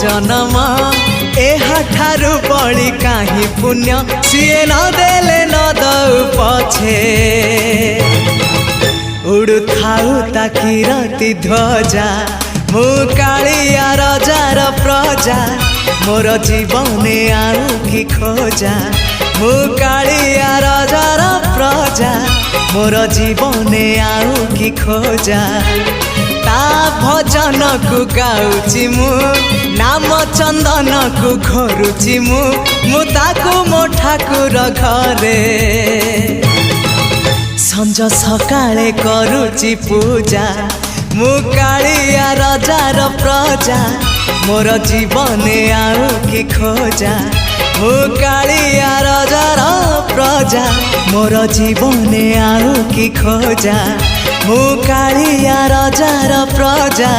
जन्म एहाठारु बड़ी काहि पुण्य सीए न देले न दउ पछे उड़ु थाउ ताकि रति ध्वजा मु कालिया रजार प्रजा मोर जीवने आउ कि खोजा मु कालिया रजार प्रजा मोर जीवने आउ कि खोजा ता भजन को गाउची मु नाम चंदन को घोरुची मु ताकू मो ठाकुर घरे संज सकाळे करूची पूजा मु कालिया रजार प्रजा मोर जीवने आउ कि खोजा मु कालिया रजार प्रजा मोर जीवने आउ कि खोजा मु कालिया रजार प्रजा।